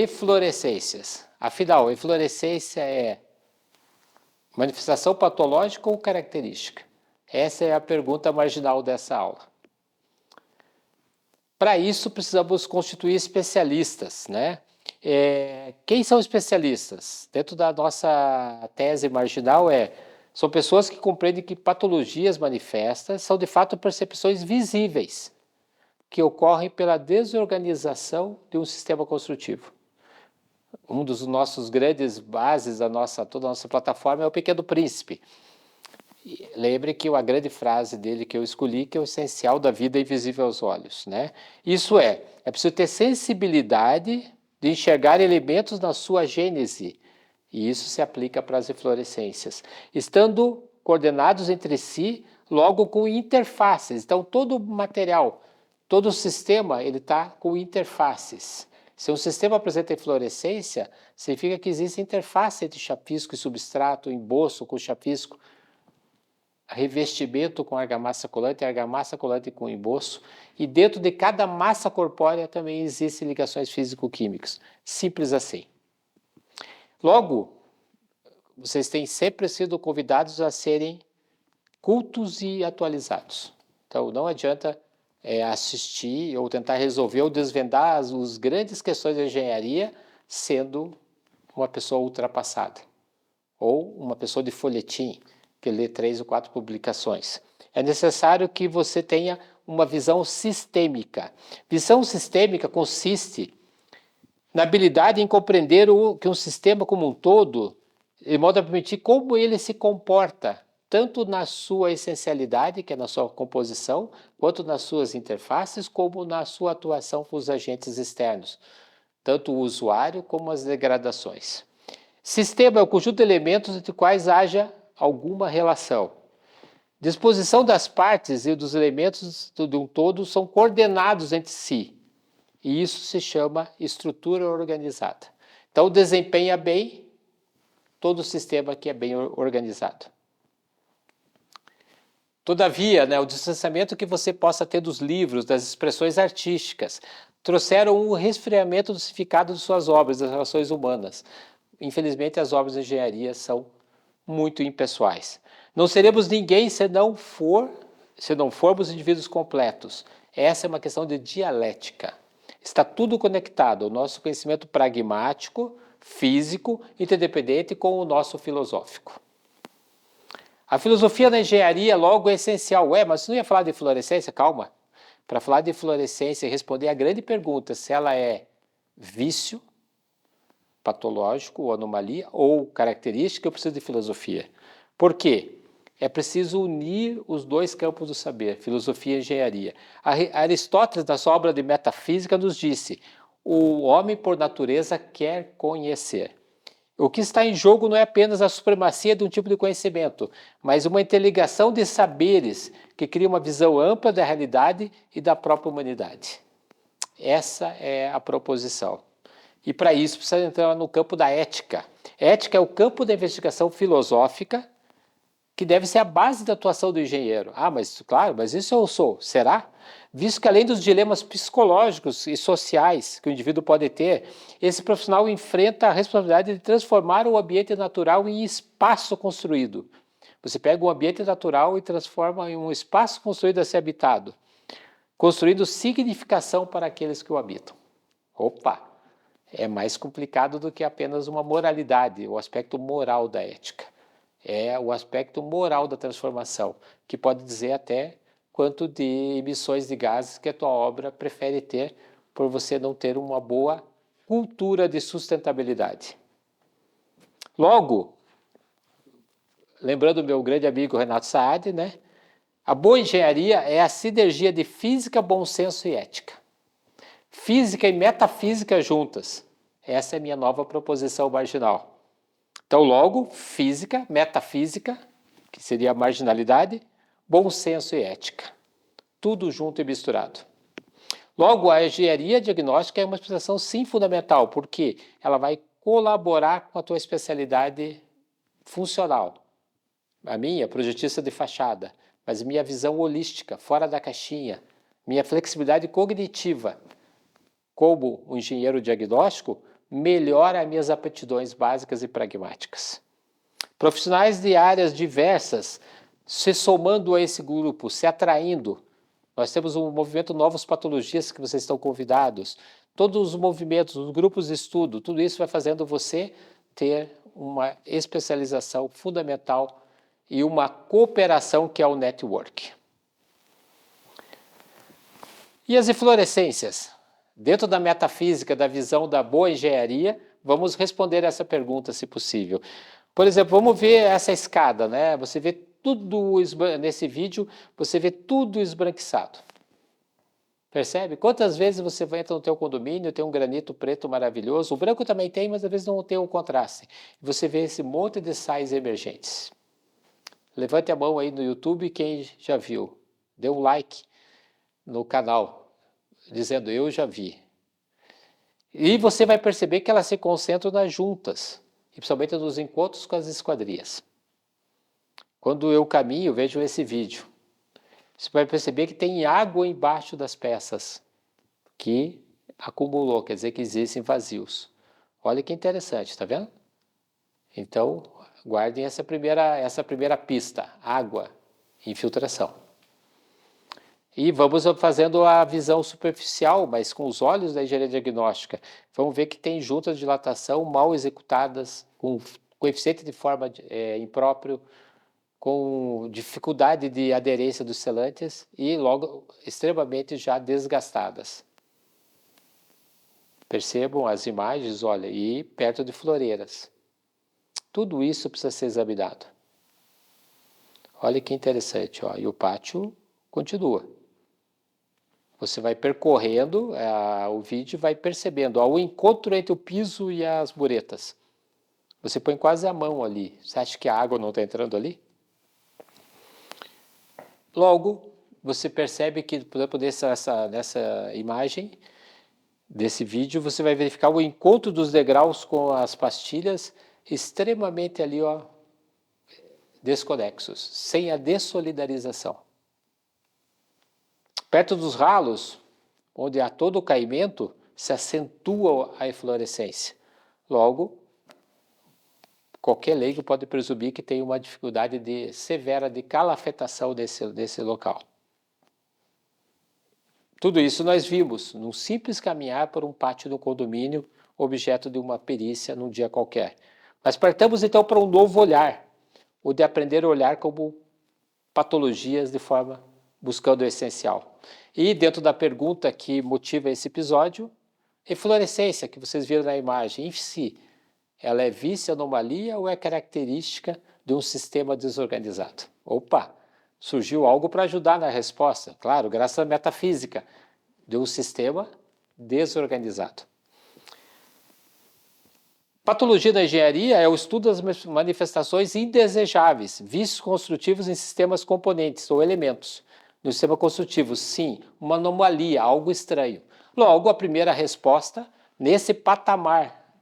Eflorescências. Afinal, eflorescência é manifestação patológica ou característica? Essa é a pergunta marginal dessa aula. Para isso, precisamos constituir especialistas, né? Quem são especialistas? Dentro da nossa tese marginal são pessoas que compreendem que patologias manifestas são de fato percepções visíveis que ocorrem pela desorganização de um sistema construtivo. Um dos nossos grandes bases toda a nossa plataforma é o Pequeno Príncipe. E lembre que a grande frase dele que eu escolhi, que é o essencial da vida é invisível aos olhos, né? Isso é preciso ter sensibilidade de enxergar elementos na sua gênese, e isso se aplica para as eflorescências, estando coordenados entre si, logo com interfaces. Então, todo o material, todo o sistema, ele está com interfaces. Se um sistema apresenta eflorescência, significa que existe interface entre chapisco e substrato, emboço com chapisco, revestimento com argamassa colante com emboço, e dentro de cada massa corpórea também existem ligações físico-químicas. Simples assim. Logo, vocês têm sempre sido convidados a serem cultos e atualizados. Então, não adianta assistir ou tentar resolver ou desvendar as grandes questões da engenharia sendo uma pessoa ultrapassada ou uma pessoa de folhetim que lê 3 ou 4 publicações. É necessário que você tenha uma visão sistêmica. Visão sistêmica consiste na habilidade em compreender que um sistema como um todo, de modo a permitir como ele se comporta, tanto na sua essencialidade, que é na sua composição, quanto nas suas interfaces, como na sua atuação com os agentes externos, tanto o usuário como as degradações. Sistema é o conjunto de elementos entre quais haja alguma relação. Disposição das partes e dos elementos de um todo são coordenados entre si. E isso se chama estrutura organizada. Então, desempenha bem todo o sistema que é bem organizado. Todavia, o distanciamento que você possa ter dos livros, das expressões artísticas, trouxeram um resfriamento do significado de suas obras, das relações humanas. Infelizmente, as obras de engenharia são muito impessoais. Não seremos ninguém se não formos indivíduos completos. Essa é uma questão de dialética. Está tudo conectado, o nosso conhecimento pragmático, físico, interdependente com o nosso filosófico. A filosofia da engenharia logo é essencial. Mas você não ia falar de fluorescência? Calma. Para falar de fluorescência e responder a grande pergunta se ela é vício, patológico ou anomalia ou característica, eu preciso de filosofia. Por quê? É preciso unir os dois campos do saber, filosofia e engenharia. Aristóteles, na sua obra de Metafísica, nos disse: o homem, por natureza, quer conhecer. O que está em jogo não é apenas a supremacia de um tipo de conhecimento, mas uma interligação de saberes que cria uma visão ampla da realidade e da própria humanidade. Essa é a proposição. E para isso precisa entrar no campo da ética. Ética é o campo da investigação filosófica que deve ser a base da atuação do engenheiro. Mas isso eu sou. Será? Visto que além dos dilemas psicológicos e sociais que o indivíduo pode ter, esse profissional enfrenta a responsabilidade de transformar o ambiente natural em espaço construído. Você pega um ambiente natural e transforma em um espaço construído a ser habitado, construindo significação para aqueles que o habitam. Opa! É mais complicado do que apenas uma moralidade, o aspecto moral da ética. É o aspecto moral da transformação, que pode dizer até quanto de emissões de gases que a tua obra prefere ter por você não ter uma boa cultura de sustentabilidade. Logo, lembrando o meu grande amigo Renato Saad, a boa engenharia é a sinergia de física, bom senso e ética. Física e metafísica juntas. Essa é a minha nova proposição marginal. Então, logo, física, metafísica, que seria a marginalidade, bom senso e ética. Tudo junto e misturado. Logo, a engenharia diagnóstica é uma especialização sim fundamental, porque ela vai colaborar com a tua especialidade funcional. A minha, projetista de fachada, mas minha visão holística, fora da caixinha, minha flexibilidade cognitiva, como um engenheiro diagnóstico, melhora as minhas aptidões básicas e pragmáticas. Profissionais de áreas diversas se somando a esse grupo, se atraindo. Nós temos um movimento Novas Patologias que vocês estão convidados. Todos os movimentos, os grupos de estudo, tudo isso vai fazendo você ter uma especialização fundamental e uma cooperação que é o network. E as inflorescências? Dentro da metafísica, da visão da boa engenharia, vamos responder essa pergunta, se possível. Por exemplo, vamos ver essa escada, né? Você vê tudo, nesse vídeo, você vê tudo esbranquiçado. Percebe? Quantas vezes você entra no teu condomínio, tem um granito preto maravilhoso, o branco também tem, mas às vezes não tem o contraste. Você vê esse monte de sais emergentes. Levante a mão aí no YouTube quem já viu. Dê um like no canal, dizendo eu já vi. E você vai perceber que elas se concentram nas juntas, e principalmente nos encontros com as esquadrias. Quando eu caminho, vejo esse vídeo. Você vai perceber que tem água embaixo das peças que acumulou, quer dizer que existem vazios. Olha que interessante, está vendo? Então, guardem essa primeira pista, água, infiltração. E vamos fazendo a visão superficial, mas com os olhos da engenharia diagnóstica. Vamos ver que tem juntas de dilatação mal executadas, com coeficiente de forma impróprio, com dificuldade de aderência dos selantes e logo extremamente já desgastadas. Percebam as imagens, olha, e perto de floreiras. Tudo isso precisa ser examinado. Olha que interessante, ó, e o pátio continua. Você vai percorrendo o vídeo e vai percebendo o encontro entre o piso e as muretas. Você põe quase a mão ali. Você acha que a água não está entrando ali? Logo, você percebe que, por exemplo, nessa imagem, desse vídeo, você vai verificar o encontro dos degraus com as pastilhas extremamente ali, ó, desconexos, sem a dessolidarização. Perto dos ralos, onde há todo o caimento, se acentua a eflorescência. Logo, qualquer leigo pode presumir que tem uma dificuldade severa de calafetação desse local. Tudo isso nós vimos num simples caminhar por um pátio do condomínio, objeto de uma perícia num dia qualquer. Mas partamos então para um novo olhar, o de aprender a olhar como patologias de forma buscando o essencial. E dentro da pergunta que motiva esse episódio, eflorescência, que vocês viram na imagem, em si, ela é vício-anomalia ou é característica de um sistema desorganizado? Opa, surgiu algo para ajudar na resposta, claro, graças à metafísica, de um sistema desorganizado. Patologia da engenharia é o estudo das manifestações indesejáveis, vícios construtivos em sistemas componentes ou elementos. No sistema construtivo, sim, uma anomalia, algo estranho. Logo, a primeira resposta, nesse patamar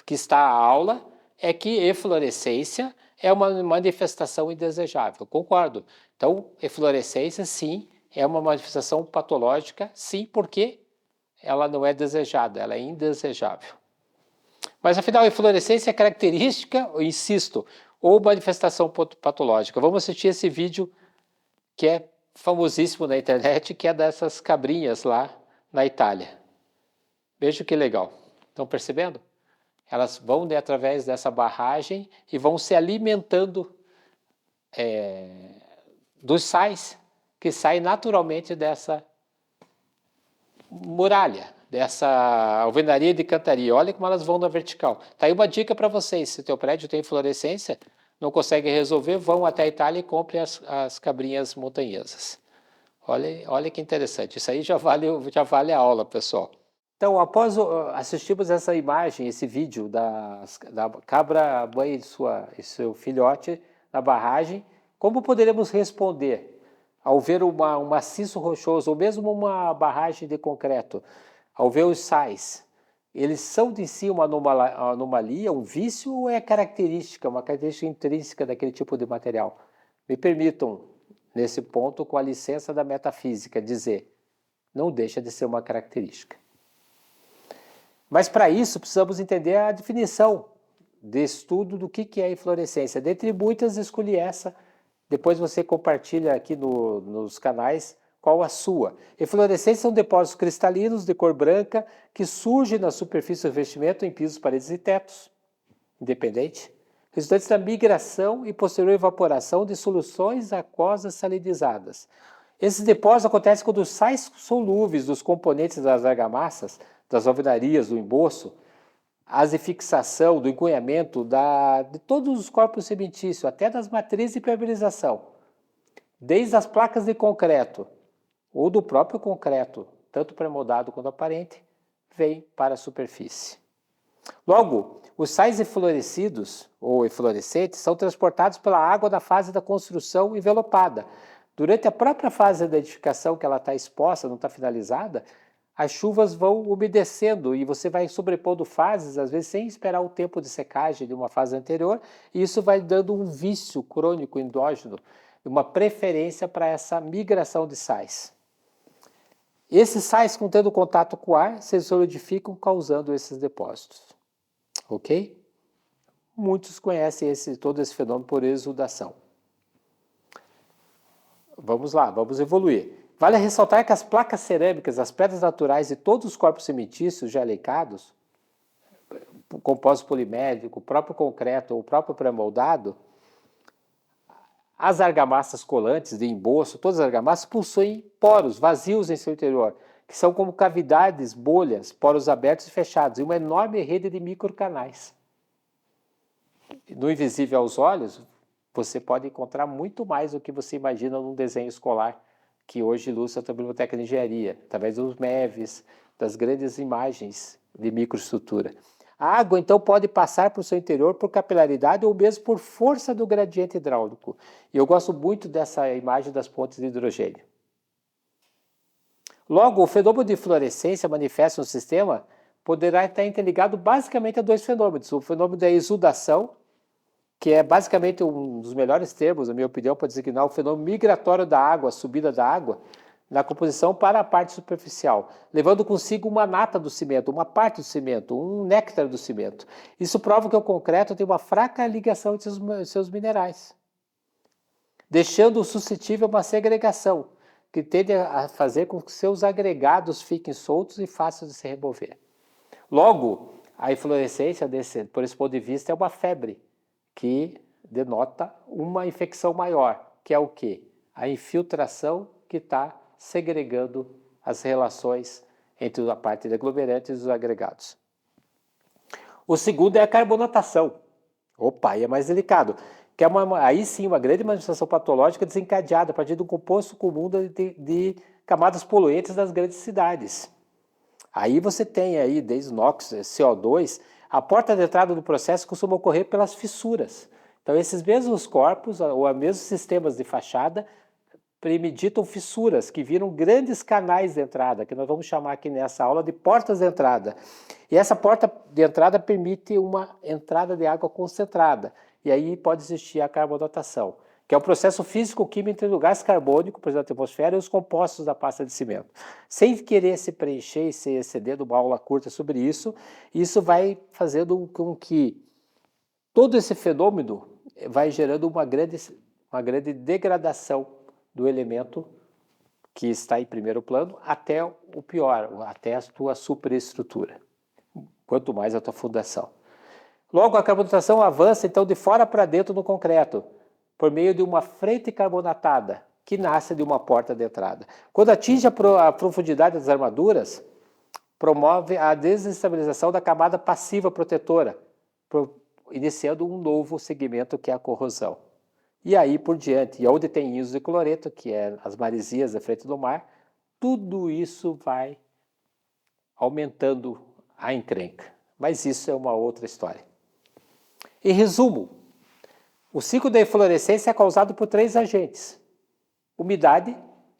que está a aula, é que eflorescência é uma manifestação indesejável. Concordo. Então, eflorescência, sim, é uma manifestação patológica, sim, porque ela não é desejada, ela é indesejável. Mas, afinal, a eflorescência é característica, eu insisto, ou manifestação patológica. Vamos assistir esse vídeo que é famosíssimo na internet, que é dessas cabrinhas lá na Itália. Veja que legal. Estão percebendo? Elas vão através dessa barragem e vão se alimentando dos sais que saem naturalmente dessa muralha, dessa alvenaria de cantaria. Olha como elas vão na vertical. Está aí uma dica para vocês. Se o teu prédio tem fluorescência, não consegue resolver, vão até a Itália e comprem as cabrinhas montanhesas. Olha que interessante. Isso aí já vale a aula, pessoal. Então, após assistirmos essa imagem, esse vídeo da cabra mãe e seu filhote na barragem, como poderemos responder ao ver um maciço rochoso ou mesmo uma barragem de concreto, ao ver os sais? Eles são de si uma anomalia, um vício ou é uma característica intrínseca daquele tipo de material? Me permitam, nesse ponto, com a licença da metafísica, dizer, não deixa de ser uma característica. Mas para isso precisamos entender a definição de estudo do que é inflorescência. Dentre muitas, escolhi essa. Depois você compartilha aqui nos canais qual a sua. Inflorescência são depósitos cristalinos de cor branca que surgem na superfície do revestimento em pisos, paredes e tetos, independente, resultantes da migração e posterior evaporação de soluções aquosas salinizadas. Esses depósitos acontecem quando os sais solúveis dos componentes das argamassas, das alvenarias, do emboço, a fixação, do encunhamento de todos os corpos cementícios, até das matrizes de permeabilização, desde as placas de concreto ou do próprio concreto, tanto pré-moldado quanto aparente, vem para a superfície. Logo, os sais eflorescidos ou eflorescentes são transportados pela água da fase da construção envelopada. Durante a própria fase da edificação que ela está exposta, não está finalizada, as chuvas vão umedecendo e você vai sobrepondo fases, às vezes sem esperar o tempo de secagem de uma fase anterior, e isso vai dando um vício crônico endógeno, uma preferência para essa migração de sais. Esses sais, tendo contato com o ar, se solidificam, causando esses depósitos. Ok? Muitos conhecem todo esse fenômeno por exudação. Vamos lá, vamos evoluir. Vale ressaltar que as placas cerâmicas, as pedras naturais e todos os corpos cementícios já leicados, o compósito polimérico, o próprio concreto ou o próprio pré-moldado, as argamassas colantes de emboço, todas as argamassas possuem poros vazios em seu interior, que são como cavidades, bolhas, poros abertos e fechados, e uma enorme rede de microcanais. No invisível aos olhos, você pode encontrar muito mais do que você imagina num desenho escolar, que hoje ilustra a biblioteca de engenharia, através dos MEVs, das grandes imagens de microestrutura. A água, então, pode passar por seu interior por capilaridade ou mesmo por força do gradiente hidráulico. E eu gosto muito dessa imagem das pontes de hidrogênio. Logo, o fenômeno de fluorescência manifesto no sistema poderá estar interligado basicamente a dois fenômenos. O fenômeno da exudação, que é basicamente um dos melhores termos, na minha opinião, para designar o fenômeno migratório da água, a subida da água, na composição para a parte superficial, levando consigo uma nata do cimento, uma parte do cimento, um néctar do cimento. Isso prova que o concreto tem uma fraca ligação entre os seus minerais, deixando-o suscetível a uma segregação, que tende a fazer com que seus agregados fiquem soltos e fáceis de se remover. Logo, a inflorescência, por esse ponto de vista, é uma febre, que denota uma infecção maior, que é o quê? A infiltração que está segregando as relações entre a parte de aglomerantes e os agregados. O segundo é a carbonatação. Opa, aí é mais delicado. Que é aí sim uma grande manifestação patológica desencadeada a partir do composto comum de camadas poluentes das grandes cidades. Aí você tem aí, desde NOx, CO2, a porta de entrada do processo costuma ocorrer pelas fissuras. Então, esses mesmos corpos, ou mesmos sistemas de fachada, premeditam fissuras, que viram grandes canais de entrada, que nós vamos chamar aqui nessa aula de portas de entrada. E essa porta de entrada permite uma entrada de água concentrada. E aí pode existir a carbonatação, que é o processo físico-químico entre o gás carbônico, presente na atmosfera, e os compostos da pasta de cimento. Sem querer se preencher e se exceder de uma aula curta sobre isso, isso vai fazendo com que todo esse fenômeno vai gerando uma grande degradação do elemento que está em primeiro plano até o pior, até a tua superestrutura, quanto mais a tua fundação. Logo, a carbonatação avança então de fora para dentro no concreto, por meio de uma frente carbonatada, que nasce de uma porta de entrada. Quando atinge a profundidade das armaduras, promove a desestabilização da camada passiva protetora, iniciando um novo segmento que é a corrosão. E aí por diante, e onde tem íons de cloreto, que é as maresias da frente do mar, tudo isso vai aumentando a encrenca. Mas isso é uma outra história. Em resumo, o ciclo da eflorescência é causado por 3 agentes: umidade,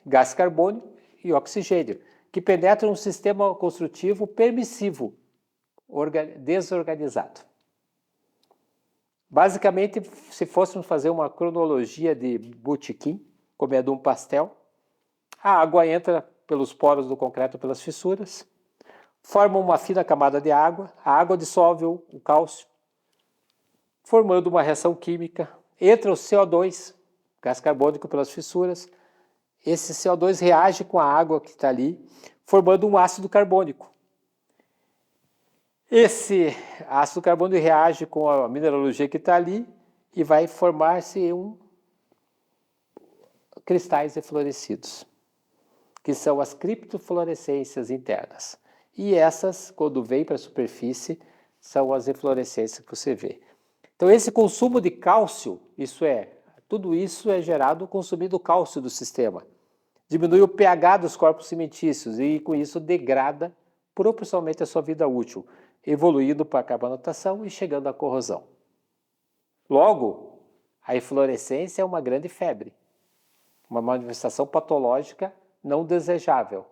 gás carbônico e oxigênio, que penetram um sistema construtivo permissivo, desorganizado. Basicamente, se fôssemos fazer uma cronologia de botequim, comendo um pastel, a água entra pelos poros do concreto, pelas fissuras, formam uma fina camada de água, a água dissolve o cálcio, formando uma reação química, entra o CO2, gás carbônico pelas fissuras, esse CO2 reage com a água que está ali, formando um ácido carbônico. Esse ácido carbônico reage com a mineralogia que está ali e vai formar-se cristais eflorescidos, que são as criptofluorescências internas. E essas, quando vêm para a superfície, são as eflorescências que você vê. Então, esse consumo de cálcio, tudo isso é gerado consumindo o cálcio do sistema. Diminui o pH dos corpos cimentícios e, com isso, degrada proporcionalmente a sua vida útil, evoluindo para a carbonatação e chegando à corrosão. Logo, a eflorescência é uma grande febre, uma manifestação patológica não desejável,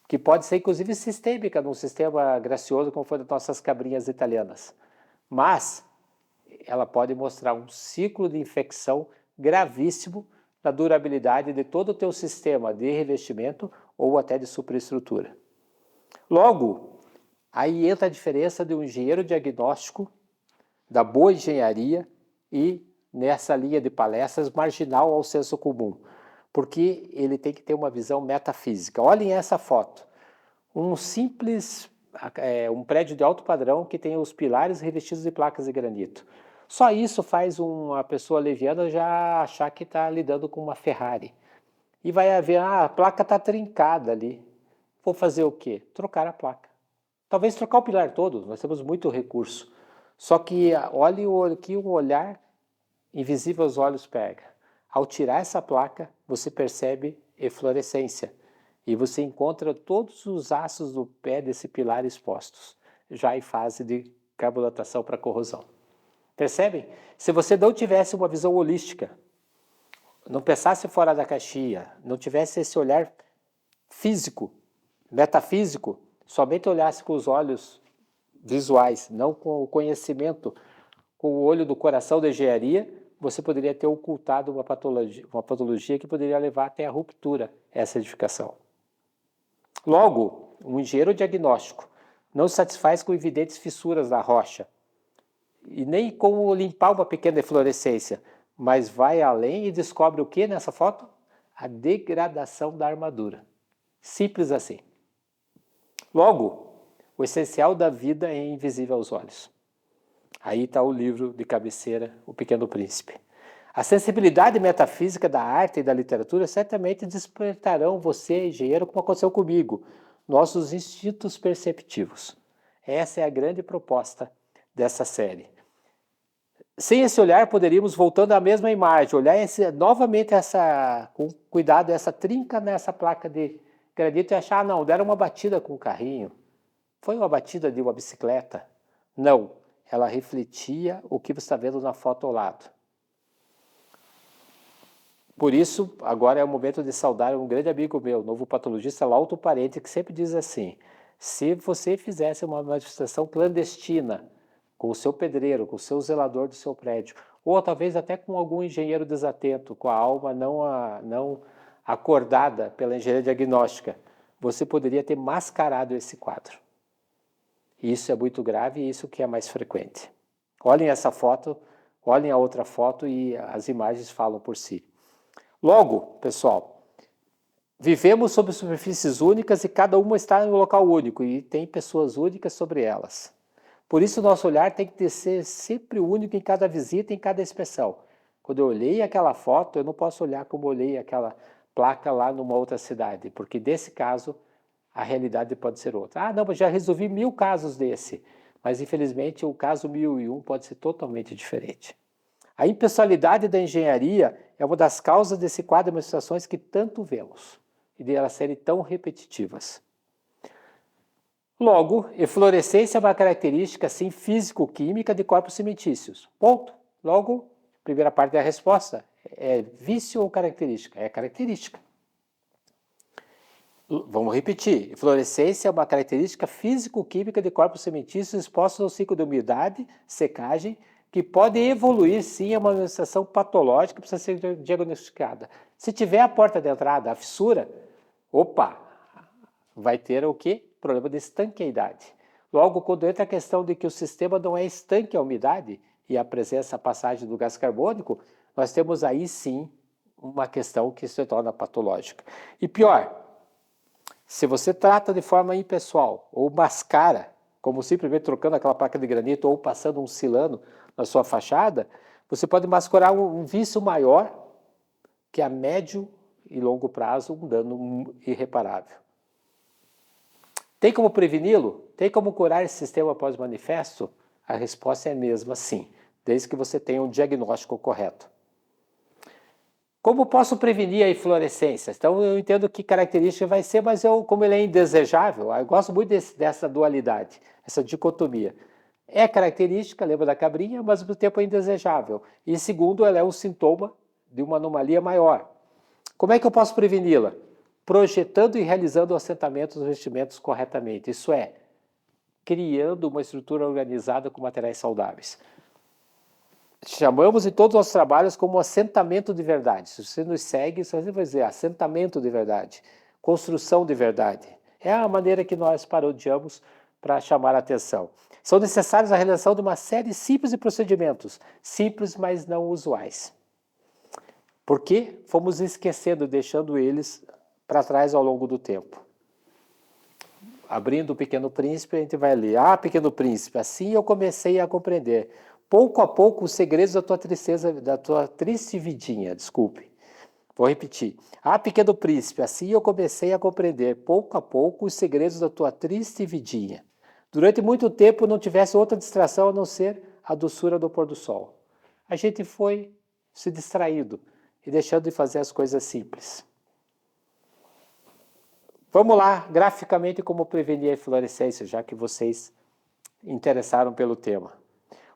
que pode ser inclusive sistêmica num sistema gracioso como foi das nossas cabrinhas italianas. Mas ela pode mostrar um ciclo de infecção gravíssimo na durabilidade de todo o teu sistema de revestimento ou até de superestrutura. Logo, aí entra a diferença de um engenheiro diagnóstico, da boa engenharia e, nessa linha de palestras, marginal ao senso comum, porque ele tem que ter uma visão metafísica. Olhem essa foto. Um prédio de alto padrão que tem os pilares revestidos de placas de granito. Só isso faz uma pessoa leviana já achar que está lidando com uma Ferrari. E vai ver, a placa está trincada ali. Vou fazer o quê? Trocar a placa. Talvez trocar o pilar todo, nós temos muito recurso. Só que olhe que o olhar invisível aos olhos pega. Ao tirar essa placa, você percebe eflorescência. E você encontra todos os aços do pé desse pilar expostos, já em fase de carbonatação para corrosão. Percebem? Se você não tivesse uma visão holística, não pensasse fora da caixinha, não tivesse esse olhar físico, metafísico, somente olhasse com os olhos visuais, não com o conhecimento, com o olho do coração da engenharia, você poderia ter ocultado uma patologia que poderia levar até a ruptura essa edificação. Logo, um engenheiro diagnóstico não se satisfaz com evidentes fissuras na rocha e nem com limpar uma pequena eflorescência, mas vai além e descobre o que nessa foto? A degradação da armadura. Simples assim. Logo, o essencial da vida é invisível aos olhos. Aí está o livro de cabeceira, O Pequeno Príncipe. A sensibilidade metafísica da arte e da literatura certamente despertarão você, engenheiro, como aconteceu comigo, nossos instintos perceptivos. Essa é a grande proposta dessa série. Sem esse olhar, poderíamos, voltando à mesma imagem, olhar novamente com cuidado essa trinca nessa placa de granito e achar, não, deram uma batida com o carrinho. Foi uma batida de uma bicicleta? Não, ela refletia o que você está vendo na foto ao lado. Por isso, agora é o momento de saudar um grande amigo meu, novo patologista Lauto Parente, que sempre diz assim, se você fizesse uma manifestação clandestina com o seu pedreiro, com o seu zelador do seu prédio, ou talvez até com algum engenheiro desatento, com a alma não acordada pela engenharia diagnóstica, você poderia ter mascarado esse quadro. Isso é muito grave e isso que é mais frequente. Olhem essa foto, olhem a outra foto e as imagens falam por si. Logo, pessoal, vivemos sobre superfícies únicas e cada uma está em um local único e tem pessoas únicas sobre elas. Por isso, o nosso olhar tem que ser sempre único em cada visita, em cada expressão. Quando eu olhei aquela foto, eu não posso olhar como olhei aquela placa lá numa outra cidade, porque nesse caso a realidade pode ser outra. Ah, não, mas já resolvi 1000 casos desse, mas infelizmente o caso 1001 pode ser totalmente diferente. A impessoalidade da engenharia é uma das causas desse quadro de manifestações que tanto vemos e de elas serem tão repetitivas. Logo, eflorescência é uma característica, sim, físico-química de corpos cimentícios. Ponto. Logo, primeira parte da resposta, é vício ou característica? É característica. Vamos repetir. Eflorescência é uma característica físico-química de corpos cimentícios expostos ao ciclo de umidade, secagem, que pode evoluir, sim, a uma manifestação patológica que precisa ser diagnosticada. Se tiver a porta de entrada, a fissura, opa, vai ter o quê? problema de estanqueidade. Logo, quando entra a questão de que o sistema não é estanque a umidade e a presença, a passagem do gás carbônico, nós temos aí sim uma questão que se torna patológica. E pior, se você trata de forma impessoal ou mascara, como simplesmente trocando aquela placa de granito ou passando um silano na sua fachada, você pode mascarar um vício maior que a médio e longo prazo um dano irreparável. Tem como preveni-lo? Tem como curar esse sistema pós-manifesto? A resposta é a mesma, sim, desde que você tenha um diagnóstico correto. Como posso prevenir a inflorescência? Então eu entendo que característica vai ser, mas como ele é indesejável, eu gosto muito dessa dualidade, essa dicotomia. É característica, lembra da cabrinha, mas ao mesmo tempo é indesejável. E segundo, ela é um sintoma de uma anomalia maior. Como é que eu posso preveni-la? Projetando e realizando assentamentos e investimentos corretamente. Isso é, criando uma estrutura organizada com materiais saudáveis. Chamamos em todos os nossos trabalhos como assentamento de verdade. Se você nos segue, você vai dizer assentamento de verdade, construção de verdade. É a maneira que nós parodiamos para chamar a atenção. São necessários a realização de uma série simples de procedimentos, simples, mas não usuais. Porque fomos esquecendo, deixando eles para trás ao longo do tempo. Abrindo o Pequeno Príncipe, a gente vai ler. Ah, Pequeno Príncipe, assim eu comecei a compreender. Pouco a pouco os segredos da tua tristeza, da tua triste vidinha, desculpe. Vou repetir. Ah, Pequeno Príncipe, assim eu comecei a compreender, pouco a pouco, os segredos da tua triste vidinha. Durante muito tempo não tivesse outra distração a não ser a doçura do pôr do sol. A gente foi se distraindo e deixando de fazer as coisas simples. Vamos lá, graficamente, como prevenir a inflorescência, já que vocês interessaram pelo tema.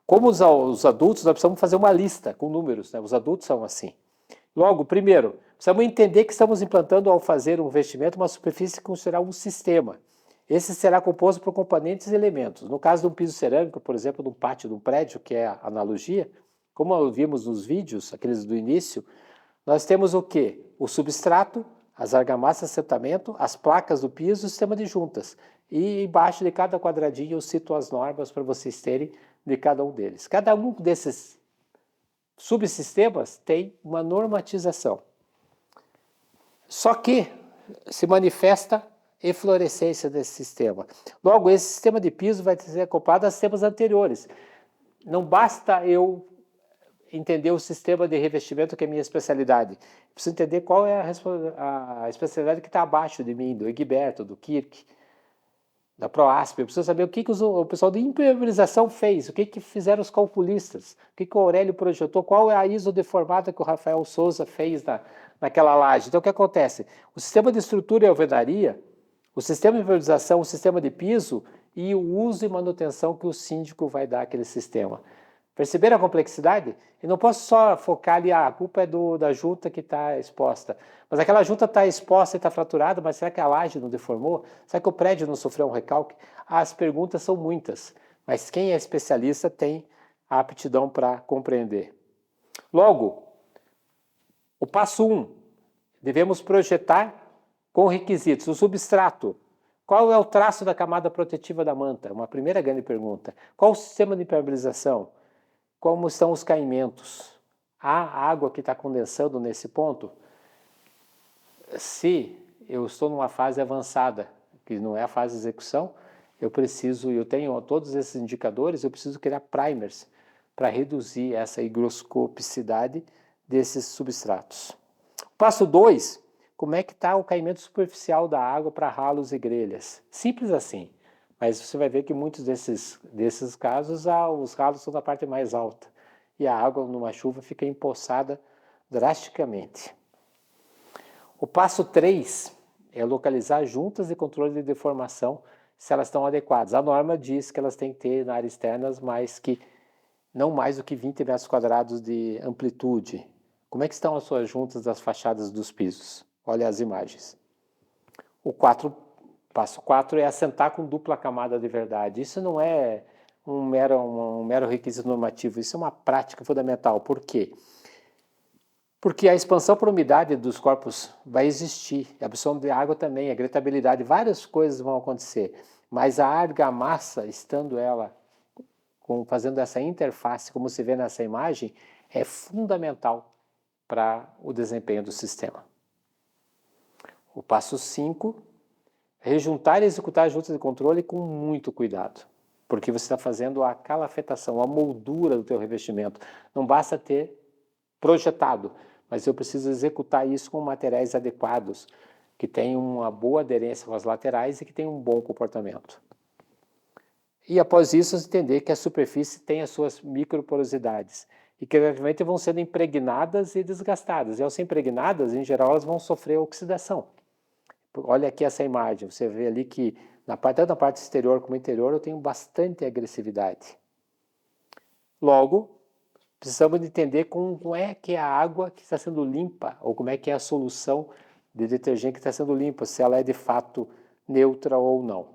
Como os adultos, nós precisamos fazer uma lista com números, né? Os adultos são assim. Logo, primeiro, precisamos entender que estamos implantando, ao fazer um investimento, uma superfície que considerará um sistema. Esse será composto por componentes e elementos. No caso de um piso cerâmico, por exemplo, de um pátio de um prédio, que é a analogia, como vimos nos vídeos, aqueles do início, nós temos o quê? O substrato, as argamassas de assentamento, as placas do piso e o sistema de juntas. E embaixo de cada quadradinho eu cito as normas para vocês terem de cada um deles. Cada um desses subsistemas tem uma normatização. Só que se manifesta eflorescência desse sistema. Logo, esse sistema de piso vai ser acoplado a sistemas anteriores. Não basta eu entender o sistema de revestimento, que é a minha especialidade. Preciso entender qual é a especialidade que está abaixo de mim, do Egberto, do Kirk, da Proasp. Eu preciso saber o que o pessoal de impermeabilização fez, o que fizeram os calculistas, o que o Aurélio projetou, qual é a ISO deformada que o Rafael Souza fez naquela laje. Então, o que acontece? O sistema de estrutura e alvenaria, o sistema de impermeabilização, o sistema de piso e o uso e manutenção que o síndico vai dar àquele sistema. Perceberam a complexidade? Eu não posso só focar ali, a culpa é da junta que está exposta. Mas aquela junta está exposta e está fraturada, mas será que a laje não deformou? Será que o prédio não sofreu um recalque? As perguntas são muitas, mas quem é especialista tem a aptidão para compreender. Logo, o passo 1, devemos projetar com requisitos. O substrato. Qual é o traço da camada protetiva da manta? Uma primeira grande pergunta. Qual o sistema de impermeabilização? Como estão os caimentos? Há água que está condensando nesse ponto? Se eu estou numa fase avançada, que não é a fase de execução, eu tenho todos esses indicadores, eu preciso criar primers para reduzir essa higroscopicidade desses substratos. Passo 2, como é que está o caimento superficial da água para ralos e grelhas? Simples assim. Mas você vai ver que muitos desses casos, os ralos são da parte mais alta. E a água numa chuva fica empoçada drasticamente. O passo 3 é localizar juntas de controle de deformação, se elas estão adequadas. A norma diz que elas têm que ter na área externa não mais do que 20 metros quadrados de amplitude. Como é que estão as suas juntas das fachadas dos pisos? Olha as imagens. Passo 4 é assentar com dupla camada de verdade. Isso não é um mero requisito normativo, isso é uma prática fundamental. Por quê? Porque a expansão por umidade dos corpos vai existir, a absorção de água também, a gritabilidade, várias coisas vão acontecer. Mas a argamassa, estando ela fazendo essa interface, como se vê nessa imagem, é fundamental para o desempenho do sistema. O passo 5, rejuntar e executar as juntas de controle com muito cuidado, porque você está fazendo a calafetação, a moldura do teu revestimento. Não basta ter projetado, mas eu preciso executar isso com materiais adequados, que tenham uma boa aderência com as laterais e que tenham um bom comportamento. E após isso, entender que a superfície tem as suas microporosidades e que gradualmente vão sendo impregnadas e desgastadas. E ao ser impregnadas, em geral, elas vão sofrer oxidação. Olha aqui essa imagem, você vê ali que tanto na parte exterior como interior eu tenho bastante agressividade. Logo, precisamos de entender como é que é a água que está sendo limpa, ou como é que é a solução de detergente que está sendo limpa, se ela é de fato neutra ou não.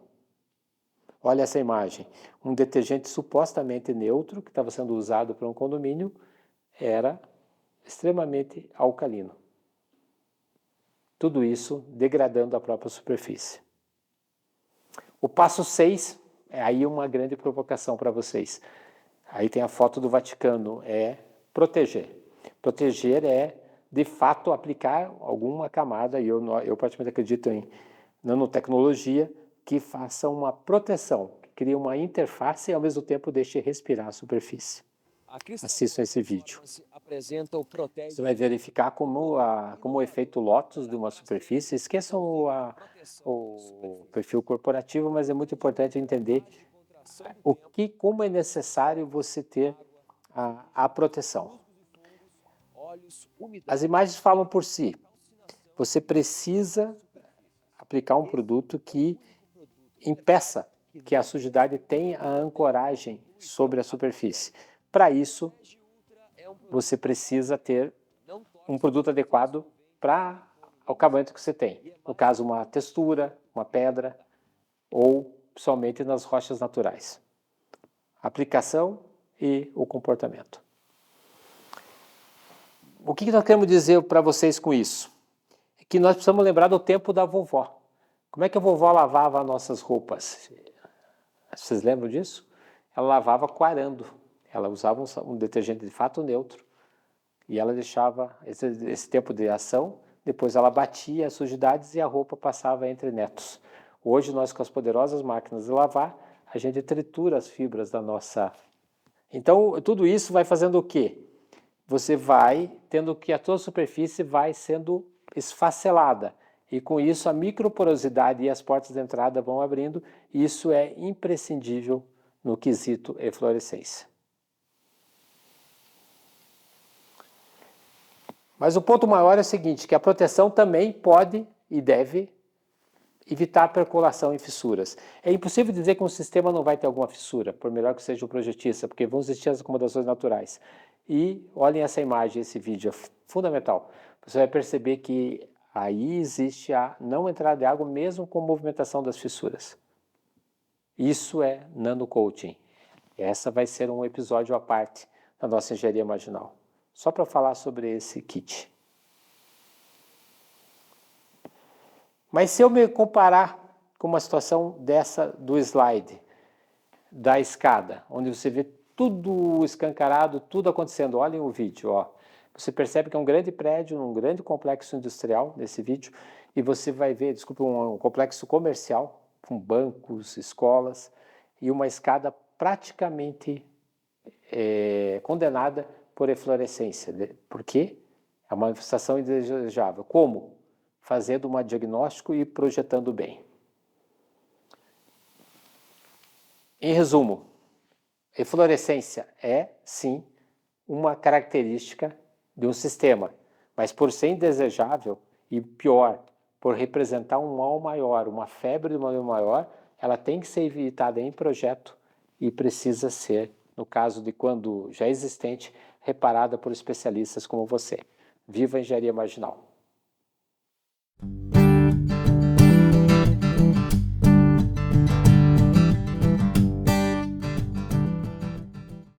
Olha essa imagem, um detergente supostamente neutro, que estava sendo usado por um condomínio, era extremamente alcalino. Tudo isso degradando a própria superfície. O passo 6, é aí uma grande provocação para vocês. Aí tem a foto do Vaticano, é proteger. Proteger é, de fato, aplicar alguma camada, e eu praticamente acredito em nanotecnologia, que faça uma proteção, que crie uma interface e ao mesmo tempo deixe respirar a superfície. Assistam esse vídeo. Você vai verificar como o efeito Lotus de uma superfície, esqueçam o perfil corporativo, mas é muito importante entender como é necessário você ter a proteção. As imagens falam por si. Você precisa aplicar um produto que impeça que a sujidade tenha a ancoragem sobre a superfície. Para isso, você precisa ter um produto adequado para o acabamento que você tem. No caso, uma textura, uma pedra ou somente nas rochas naturais. Aplicação e o comportamento. O que nós queremos dizer para vocês com isso? É que nós precisamos lembrar do tempo da vovó. Como é que a vovó lavava nossas roupas? Vocês lembram disso? Ela lavava coarando. Ela usava um detergente de fato neutro e ela deixava esse tempo de ação, depois ela batia as sujidades e a roupa passava entre netos. Hoje nós, com as poderosas máquinas de lavar, a gente tritura as fibras da nossa... Então, tudo isso vai fazendo o quê? Você vai tendo que a tua superfície vai sendo esfacelada. E com isso a microporosidade e as portas de entrada vão abrindo. E isso é imprescindível no quesito eflorescência. Mas o ponto maior é o seguinte, que a proteção também pode e deve evitar a percolação em fissuras. É impossível dizer que um sistema não vai ter alguma fissura, por melhor que seja o projetista, porque vão existir as acomodações naturais. E olhem essa imagem, esse vídeo, é fundamental. Você vai perceber que aí existe a não entrada de água mesmo com movimentação das fissuras. Isso é nanocoating. Essa vai ser um episódio à parte da nossa engenharia marginal. Só para falar sobre esse kit. Mas se eu me comparar com uma situação dessa do slide, da escada, onde você vê tudo escancarado, tudo acontecendo, olhem o vídeo, ó. Você percebe que é um grande prédio, um grande complexo industrial nesse vídeo, e você vai ver, desculpa, um complexo comercial, com bancos, escolas, e uma escada praticamente condenada por eflorescência. Por quê? É uma manifestação indesejável. Como? Fazendo um diagnóstico e projetando bem. Em resumo, eflorescência é, sim, uma característica de um sistema, mas por ser indesejável e pior, por representar um mal maior, uma febre de um mal maior, ela tem que ser evitada em projeto e precisa ser, no caso de quando já existente, reparada por especialistas como você. Viva a engenharia marginal!